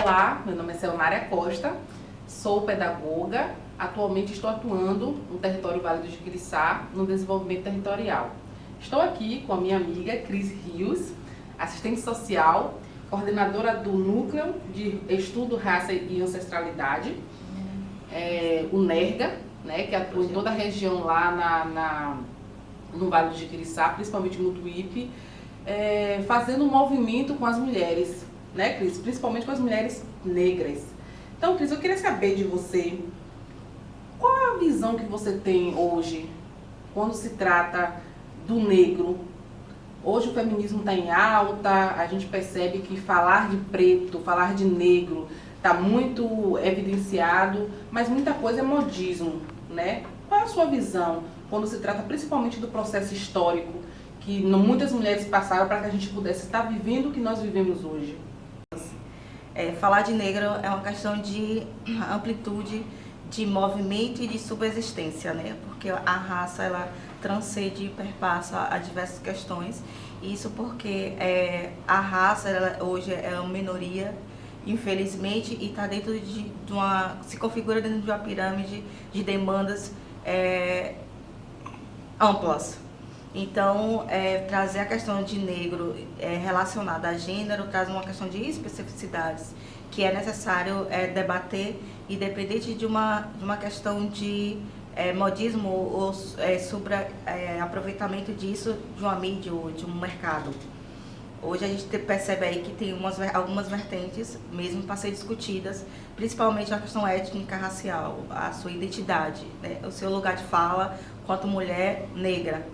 Olá, meu nome é Selmária Costa, sou pedagoga, atualmente estou atuando no território Vale do Jiquiriçá, no desenvolvimento territorial. Estou aqui com a minha amiga Cris Rios, assistente social, coordenadora do Núcleo de Estudo, Raça e Ancestralidade, o NERGA, né, que atua em toda a região lá no Vale do Jiquiriçá, principalmente no Mutuípe, fazendo um movimento com as mulheres, né, Cris? Principalmente com as mulheres negras. Então, Cris, eu queria saber de você, qual é a visão que você tem hoje quando se trata do negro? Hoje o feminismo está em alta, a gente percebe que falar de preto, falar de negro está muito evidenciado, mas muita coisa é modismo, né? Qual é a sua visão quando se trata principalmente do processo histórico que muitas mulheres passaram para que a gente pudesse estar vivendo o que nós vivemos hoje? Falar de negro é uma questão de amplitude, de movimento e de subsistência, né? Porque a raça, ela transcende e perpassa a diversas questões. Isso porque a raça, ela, hoje é uma minoria, infelizmente, e está dentro de se configura dentro de uma pirâmide de demandas amplas. Então, trazer a questão de negro relacionada a gênero traz uma questão de especificidades que é necessário debater, independente de uma questão de modismo ou sobre aproveitamento disso de uma mídia ou de um mercado. Hoje a gente percebe aí que tem algumas vertentes, mesmo para ser discutidas, principalmente a questão étnica, racial, a sua identidade, né? O seu lugar de fala quanto mulher negra.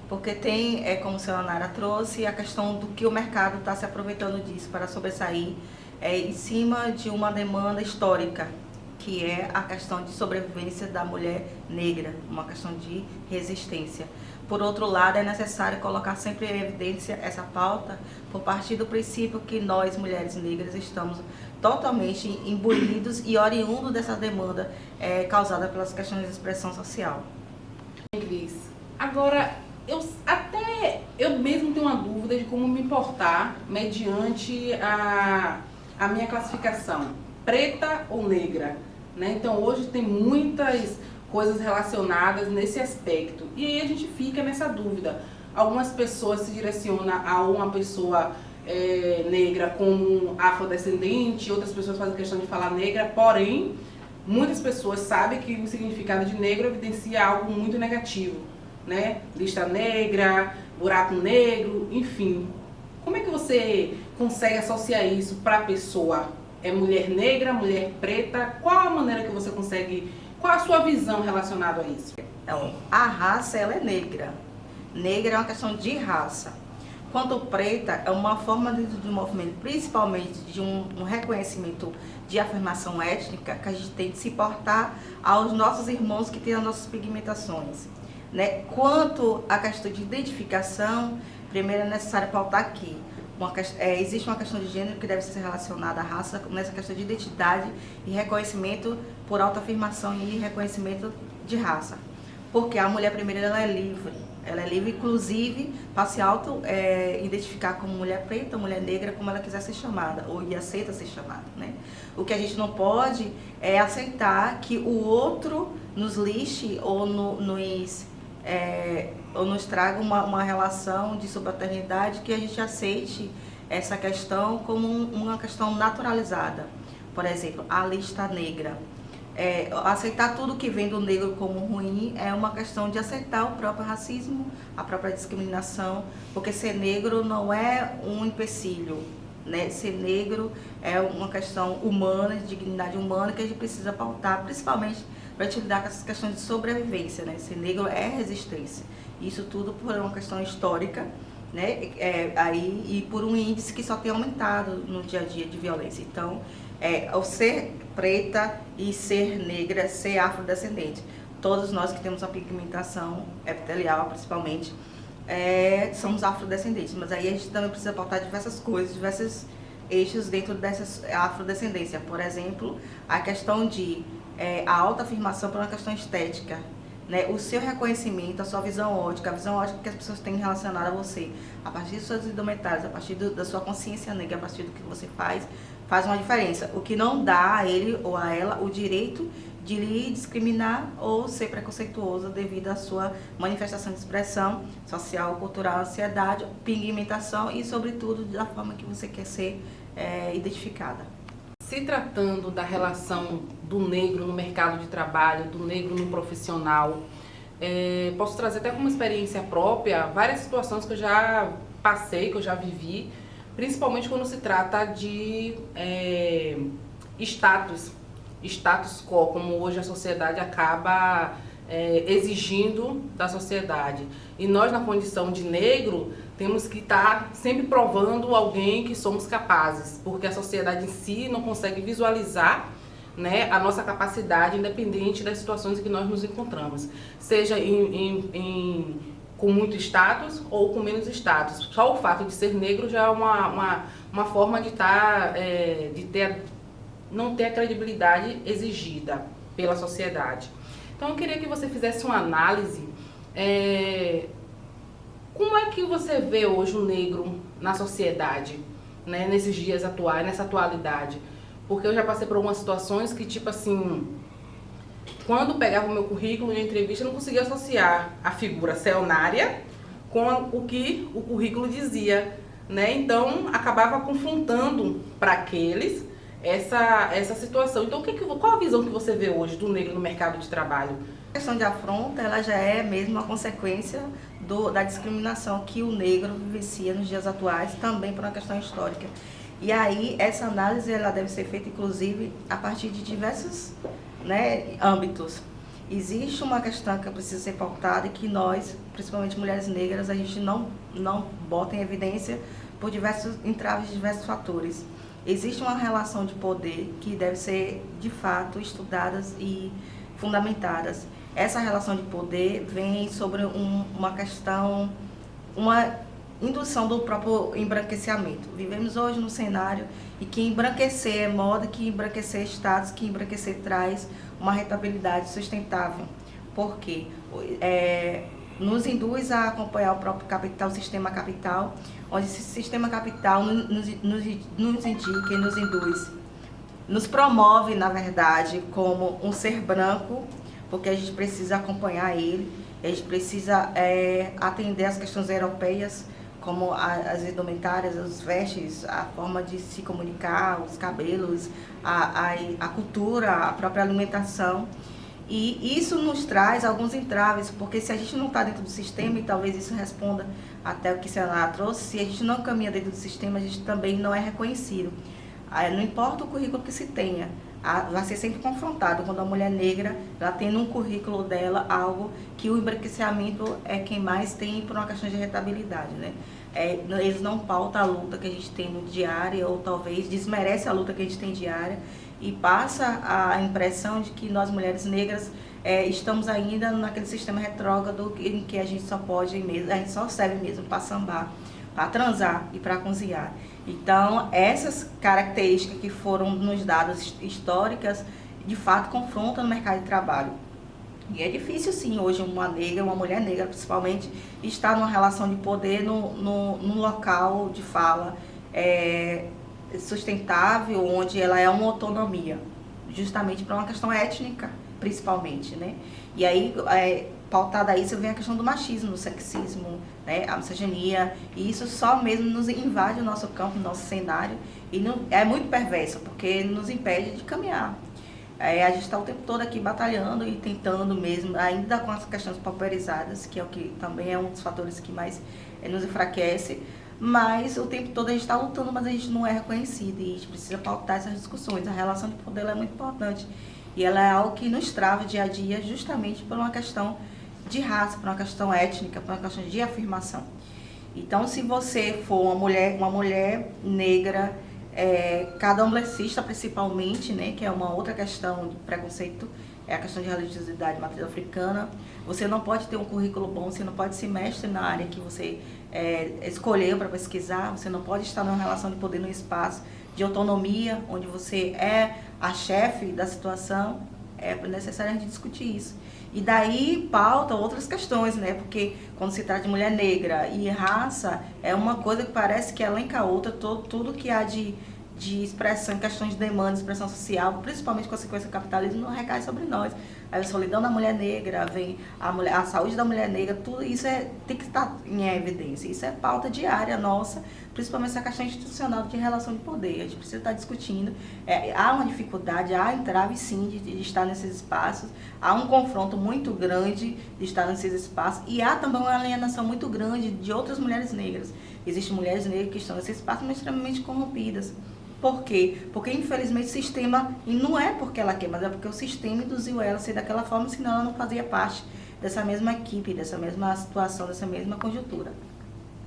Porque tem, como a senhora Nara trouxe, a questão do que o mercado está se aproveitando disso para sobressair em cima de uma demanda histórica, que é a questão de sobrevivência da mulher negra, uma questão de resistência. Por outro lado, é necessário colocar sempre em evidência essa pauta por partir do princípio que nós, mulheres negras, estamos totalmente imbuídos e oriundos dessa demanda causada pelas questões de expressão social. Cris, agora, eu mesmo tenho uma dúvida de como me importar mediante a minha classificação, preta ou negra, né? Então hoje tem muitas coisas relacionadas nesse aspecto e aí a gente fica nessa dúvida. Algumas pessoas se direcionam a uma pessoa negra como afrodescendente, outras pessoas fazem questão de falar negra, porém muitas pessoas sabem que o significado de negro evidencia algo muito negativo, né? Lista negra, buraco negro, enfim. Como é que você consegue associar isso para a pessoa? É mulher negra, mulher preta? Qual a maneira que você consegue, qual a sua visão relacionada a isso? Então, a raça, ela é negra. Negra é uma questão de raça. Quanto preta, é uma forma dentro de um movimento, principalmente de um reconhecimento de afirmação étnica, que a gente tem de se portar aos nossos irmãos que têm as nossas pigmentações, né? Quanto à questão de identificação, primeiro é necessário pautar aqui. Existe uma questão de gênero que deve ser relacionada à raça, nessa questão de identidade e reconhecimento por autoafirmação e reconhecimento de raça. Porque a mulher primeiro ela é livre inclusive para se identificar como mulher preta, mulher negra, como ela quiser ser chamada, ou aceita ser chamada, né? O que a gente não pode é aceitar que o outro nos lixe ou nos traga uma relação de subalternidade que a gente aceite essa questão como uma questão naturalizada. Por exemplo, a lista negra. Aceitar tudo que vem do negro como ruim é uma questão de aceitar o próprio racismo, a própria discriminação, porque ser negro não é um empecilho, né? Ser negro é uma questão humana, de dignidade humana, que a gente precisa pautar, principalmente para te lidar com essas questões de sobrevivência, né? Ser negro é resistência. Isso tudo por uma questão histórica, né? E por um índice que só tem aumentado no dia a dia de violência. Então, ao ser preta e ser negra, ser afrodescendente, todos nós que temos a pigmentação epitelial, principalmente, somos afrodescendentes. Mas aí a gente também precisa pautar diversas coisas, diversos eixos dentro dessa afrodescendência. Por exemplo, a questão de a autoafirmação por uma questão estética, né, o seu reconhecimento, a sua visão ótica, a visão ótica que as pessoas têm relacionada a você, a partir dos seus indumentários, a partir da sua consciência negra, a partir do que você faz uma diferença. O que não dá a ele ou a ela o direito de lhe discriminar ou ser preconceituoso devido à sua manifestação de expressão social, cultural, ansiedade, pigmentação e, sobretudo, da forma que você quer ser identificada. Se tratando da relação do negro no mercado de trabalho, do negro no profissional, posso trazer até como experiência própria várias situações que eu já passei, que eu já vivi, principalmente quando se trata de status quo, como hoje a sociedade acaba exigindo da sociedade. E nós, na condição de negro, temos que estar sempre provando alguém que somos capazes, porque a sociedade em si não consegue visualizar, né, a nossa capacidade, independente das situações em que nós nos encontramos, seja com muito status ou com menos status. Só o fato de ser negro já é uma forma de não ter a credibilidade exigida pela sociedade. Então eu queria que você fizesse uma análise. Como é que você vê hoje o negro na sociedade, né, nesses dias atuais, nessa atualidade? Porque eu já passei por algumas situações que, tipo assim, quando pegava o meu currículo em entrevista, eu não conseguia associar a figura cenária com o que o currículo dizia, né? Então, acabava confrontando para aqueles essa situação. Então, qual a visão que você vê hoje do negro no mercado de trabalho? A questão de afronta, ela já é mesmo uma consequência da discriminação que o negro vivencia nos dias atuais, também por uma questão histórica. E aí, essa análise ela deve ser feita, inclusive, a partir de diversos, né, âmbitos. Existe uma questão que precisa ser pautada e que nós, principalmente mulheres negras, a gente não bota em evidência por diversos entraves de diversos fatores. Existe uma relação de poder que deve ser, de fato, estudadas e fundamentadas. Essa relação de poder vem sobre uma questão, uma indução do próprio embranquecimento. Vivemos hoje num cenário em que embranquecer é moda, que embranquecer é status, que embranquecer traz uma rentabilidade sustentável. Por quê? Nos induz a acompanhar o próprio capital, o sistema capital, onde esse sistema capital nos indica e nos induz, nos promove, na verdade, como um ser branco, porque a gente precisa acompanhar ele, a gente precisa atender às questões europeias, como as indumentárias, os vestes, a forma de se comunicar, os cabelos, a cultura, a própria alimentação. E isso nos traz alguns entraves, porque se a gente não está dentro do sistema, e talvez isso responda até o que a senhora trouxe, se a gente não caminha dentro do sistema, a gente também não é reconhecido. Não importa o currículo que se tenha, vai ser sempre confrontado quando a mulher negra ela tem no currículo dela algo que o embranquecimento é quem mais tem por uma questão de rentabilidade, né? Eles não pautam a luta que a gente tem no diário, ou talvez desmerece a luta que a gente tem diária e passa a impressão de que nós mulheres negras estamos ainda naquele sistema retrógrado em que a gente só pode mesmo, a gente só serve mesmo para sambar, para transar e para cozinhar. Então, essas características que foram nos dadas históricas, de fato, confrontam no mercado de trabalho. E é difícil, sim, hoje uma mulher negra, principalmente, estar numa relação de poder num local de fala sustentável, onde ela é uma autonomia, justamente para uma questão étnica, principalmente, né? E aí, pautada a isso, vem a questão do machismo, do sexismo, né? A misoginia, e isso só mesmo nos invade o nosso campo, o nosso cenário, e é muito perverso, porque nos impede de caminhar. A gente está o tempo todo aqui batalhando e tentando mesmo, ainda com as questões pauperizadas, que é o que também é um dos fatores que mais nos enfraquece, mas o tempo todo a gente está lutando, mas a gente não é reconhecido, e a gente precisa pautar essas discussões. A relação de poder é muito importante, e ela é algo que nos trava dia a dia, justamente por uma questão de raça, por uma questão étnica, por uma questão de afirmação. Então, se você for uma mulher negra, candomblessista principalmente, né, que é uma outra questão de preconceito, é a questão de religiosidade matriz africana, você não pode ter um currículo bom, você não pode ser mestre na área que você escolheu para pesquisar, você não pode estar numa relação de poder num espaço de autonomia, onde você é a chefe da situação, é necessário a gente discutir isso. E daí pauta outras questões, né? Porque quando se trata de mulher negra e raça, é uma coisa que parece que elenca a outra, tudo que há de expressão, questões de demanda, expressão social, principalmente consequência do capitalismo, não recai sobre nós. Aí a solidão da mulher negra, vem a saúde da mulher negra, tudo isso tem que estar em evidência. Isso é pauta diária nossa, principalmente essa questão institucional de relação de poder. A gente precisa estar discutindo. Há uma dificuldade, há entrave sim de estar nesses espaços, há um confronto muito grande de estar nesses espaços e há também uma alienação muito grande de outras mulheres negras. Existem mulheres negras que estão nesse espaço, mas extremamente corrompidas. Por quê? Porque, infelizmente, o sistema, e não é porque ela quer, mas é porque o sistema induziu ela a ser daquela forma, senão ela não fazia parte dessa mesma equipe, dessa mesma situação, dessa mesma conjuntura.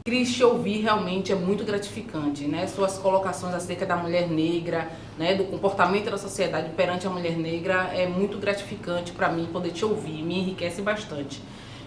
Cris, te ouvir realmente é muito gratificante, né? Suas colocações acerca da mulher negra, né? Do comportamento da sociedade perante a mulher negra é muito gratificante para mim poder te ouvir, me enriquece bastante.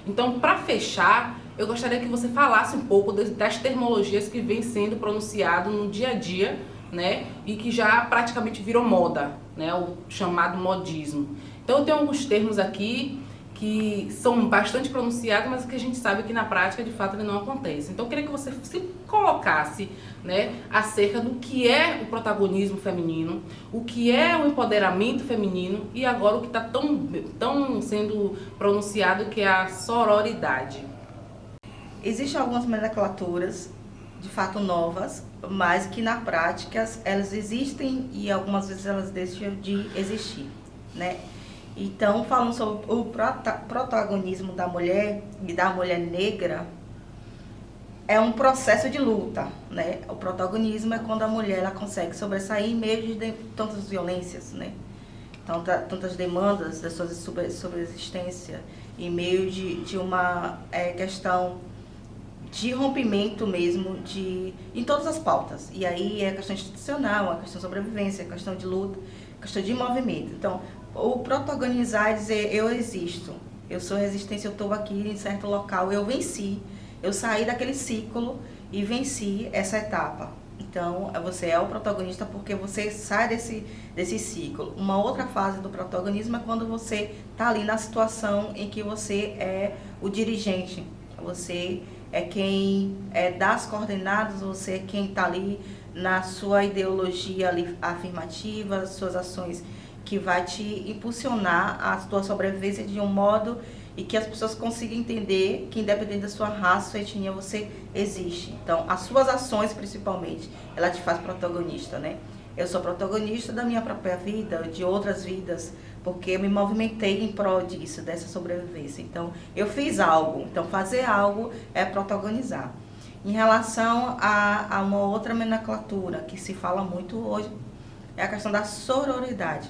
Então, para fechar, eu gostaria que você falasse um pouco das terminologias que vêm sendo pronunciado no dia a dia, né, e que já praticamente virou moda, né, o chamado modismo. Então eu tenho alguns termos aqui que são bastante pronunciados, mas que a gente sabe que na prática de fato ele não acontece. Então eu queria que você se colocasse, né, acerca do que é o protagonismo feminino, o que é o empoderamento feminino e agora o que está tão sendo pronunciado, que é a sororidade. Existem algumas nomenclaturas de fato novas, mas que na prática elas existem e algumas vezes elas deixam de existir, né? Então, falando sobre o protagonismo da mulher e da mulher negra, é um processo de luta, né? O protagonismo é quando a mulher ela consegue sobressair em meio de tantas violências, né? Tantas demandas da sua sobreexistência, em meio de uma questão de rompimento mesmo em todas as pautas. E aí é a questão institucional, a questão de sobrevivência, a questão de luta, a questão de movimento. Então, o protagonizar é dizer, eu existo, eu sou resistência, eu estou aqui em certo local, eu venci, eu saí daquele ciclo e venci essa etapa. Então, você é o protagonista porque você sai desse ciclo. Uma outra fase do protagonismo é quando você está ali na situação em que você é o dirigente, você é quem dá as coordenadas, você é quem está ali na sua ideologia ali afirmativa, suas ações que vai te impulsionar a tua sobrevivência de um modo e que as pessoas consigam entender que independente da sua raça, sua etnia, você existe. Então, as suas ações principalmente, ela te faz protagonista, né? Eu sou protagonista da minha própria vida, de outras vidas, porque eu me movimentei em prol disso, dessa sobrevivência. Então, eu fiz algo. Então, fazer algo é protagonizar. Em relação a uma outra nomenclatura que se fala muito hoje, é a questão da sororidade.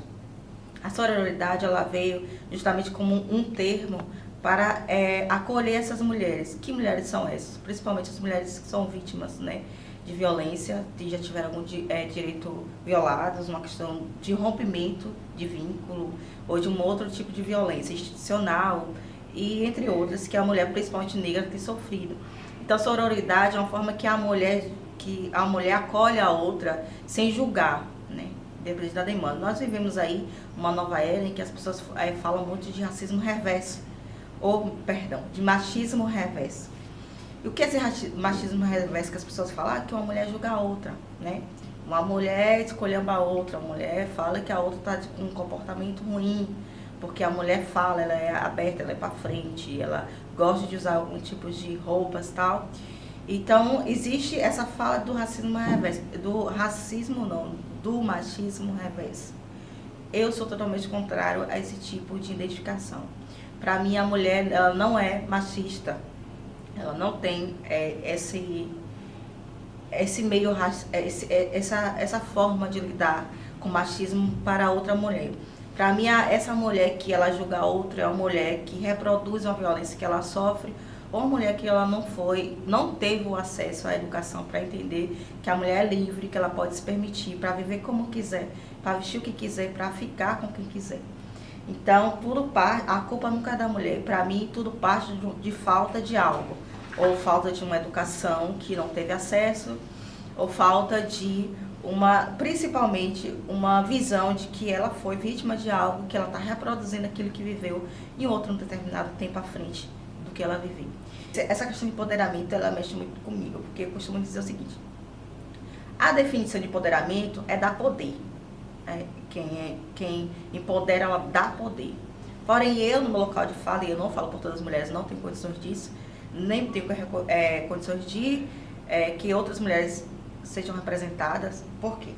A sororidade, ela veio justamente como um termo para acolher essas mulheres. Que mulheres são essas? Principalmente as mulheres que são vítimas, né, de violência, que já tiveram algum direito violados, uma questão de rompimento de vínculo ou de um outro tipo de violência institucional e entre outras que a mulher, principalmente negra, tem sofrido. Então, a sororidade é uma forma que a mulher acolhe a outra sem julgar, né, dependendo da demanda. Nós vivemos aí uma nova era em que as pessoas falam muito de racismo reverso, de machismo reverso. E o que é esse machismo reverso que as pessoas falam? Que uma mulher julga a outra, né? Uma mulher escolhendo a outra, uma mulher fala que a outra está com um comportamento ruim, porque a mulher fala, ela é aberta, ela é para frente, ela gosta de usar algum tipo de roupas e tal. Então, existe essa fala do racismo reverso, do machismo reverso. Eu sou totalmente contrário a esse tipo de identificação. Para mim, a mulher, ela não é machista. Ela não tem esse meio, essa forma de lidar com machismo para outra mulher. Para mim, essa mulher que ela julga a outra é uma mulher que reproduz uma violência que ela sofre, ou uma mulher que ela não teve o acesso à educação para entender que a mulher é livre, que ela pode se permitir para viver como quiser, para vestir o que quiser, para ficar com quem quiser. Então, a culpa nunca é da mulher. Para mim, tudo parte de falta de algo. Ou falta de uma educação que não teve acesso, ou falta de principalmente uma visão de que ela foi vítima de algo, que ela está reproduzindo aquilo que viveu em outro determinado tempo à frente do que ela viveu. Essa questão de empoderamento, ela mexe muito comigo, porque eu costumo dizer o seguinte: a definição de empoderamento é dar poder. Quem empodera, ela dá poder. Porém, eu, no meu local de fala, e eu não falo por todas as mulheres, não tenho condições disso, nem tenho condições de que outras mulheres sejam representadas. Por quê?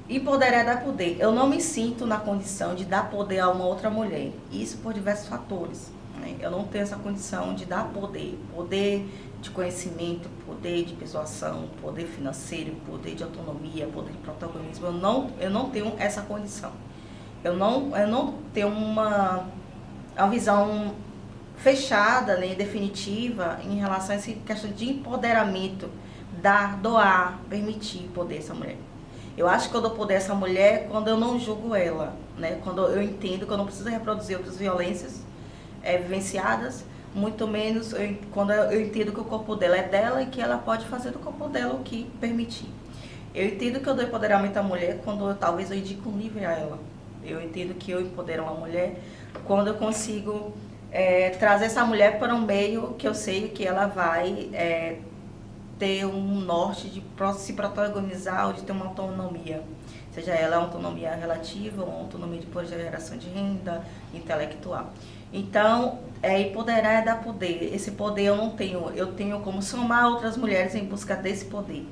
Empoderar é dar poder. Eu não me sinto na condição de dar poder a uma outra mulher. Isso por diversos fatores. Eu não tenho essa condição de dar poder. Poder de conhecimento, poder de persuasão, poder financeiro, poder de autonomia, poder de protagonismo. Eu não tenho essa condição. Eu não tenho uma visão fechada, né, definitiva em relação a essa questão de empoderamento, dar, doar, permitir poder a essa mulher. Eu acho que eu dou poder a essa mulher quando eu não julgo ela, né? Quando eu entendo que eu não preciso reproduzir outras violências vivenciadas, muito menos quando eu entendo que o corpo dela é dela e que ela pode fazer do corpo dela o que permitir. Eu entendo que eu dou empoderamento à mulher quando talvez eu indico um livro a ela. Eu entendo que eu empodero uma mulher quando eu consigo trazer essa mulher para um meio que eu sei que ela vai ter um norte de se protagonizar ou de ter uma autonomia. Seja ela uma autonomia relativa ou uma autonomia de geração de renda intelectual. Então, empoderar é dar poder. Esse poder eu não tenho. Eu tenho como somar outras mulheres em busca desse poder.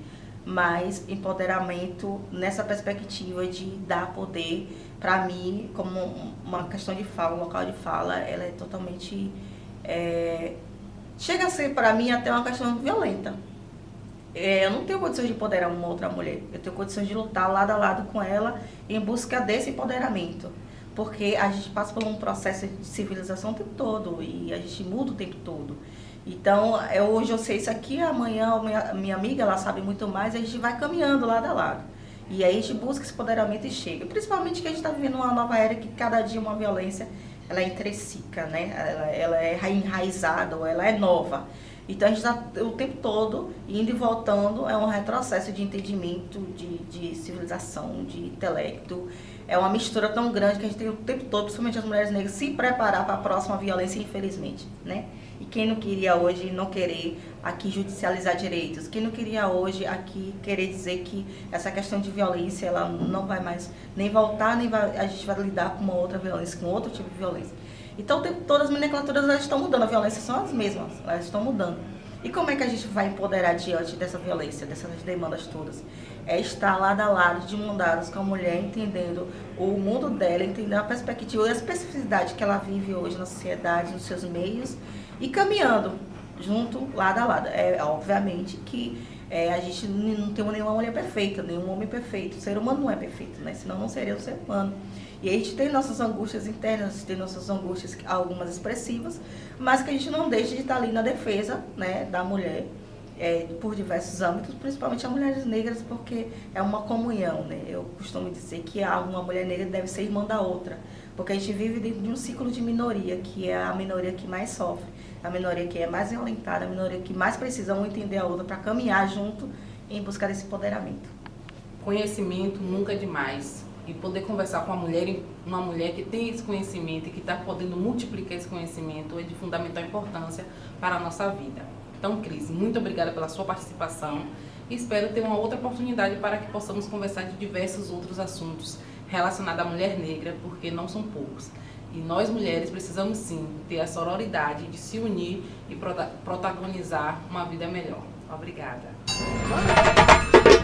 Mas empoderamento nessa perspectiva de dar poder, para mim, como uma questão de fala, um local de fala, ela é totalmente... chega a ser, para mim, até uma questão violenta. Eu não tenho condições de empoderar uma outra mulher. Eu tenho condições de lutar lado a lado com ela em busca desse empoderamento. Porque a gente passa por um processo de civilização o tempo todo e a gente muda o tempo todo. Então, hoje eu sei isso aqui, amanhã minha amiga, ela sabe muito mais, e a gente vai caminhando lado a lado. E aí a gente busca esse empoderamento e chega. Principalmente que a gente está vivendo uma nova era que cada dia uma violência, ela é intrínseca, né? Ela é enraizada, ou ela é nova. Então a gente está o tempo todo indo e voltando, é um retrocesso de entendimento, de civilização, de intelecto. É uma mistura tão grande que a gente tem o tempo todo, principalmente as mulheres negras, se preparar para a próxima violência, infelizmente, né? E quem não queria hoje não querer aqui judicializar direitos? Quem não queria hoje aqui querer dizer que essa questão de violência, ela não vai mais nem voltar, a gente vai lidar com uma outra violência, com outro tipo de violência. Então, o tempo todo as nomenclaturas, elas estão mudando, a violência são as mesmas, elas estão mudando. E como é que a gente vai empoderar diante dessa violência, dessas demandas todas? É estar lado a lado, de mão dadas com a mulher, entendendo o mundo dela, entendendo a perspectiva e a especificidade que ela vive hoje na sociedade, nos seus meios, e caminhando junto, lado a lado. Obviamente que a gente não tem nenhuma mulher perfeita, nenhum homem perfeito. O ser humano não é perfeito, né? Senão não seria um ser humano. E a gente tem nossas angústias internas, a gente tem nossas angústias, algumas expressivas, mas que a gente não deixa de estar ali na defesa, né, da mulher, por diversos âmbitos, principalmente as mulheres negras, porque é uma comunhão, né? Eu costumo dizer que uma mulher negra deve ser irmã da outra, porque a gente vive dentro de um ciclo de minoria, que é a minoria que mais sofre, a minoria que é mais violentada, a minoria que mais precisa um entender a outra para caminhar junto em busca desse empoderamento. Conhecimento nunca é demais. E poder conversar com uma mulher que tem esse conhecimento e que está podendo multiplicar esse conhecimento é de fundamental importância para a nossa vida. Então, Cris, muito obrigada pela sua participação e espero ter uma outra oportunidade para que possamos conversar de diversos outros assuntos relacionados à mulher negra, porque não são poucos. E nós, mulheres, precisamos sim ter a sororidade de se unir e protagonizar uma vida melhor. Obrigada.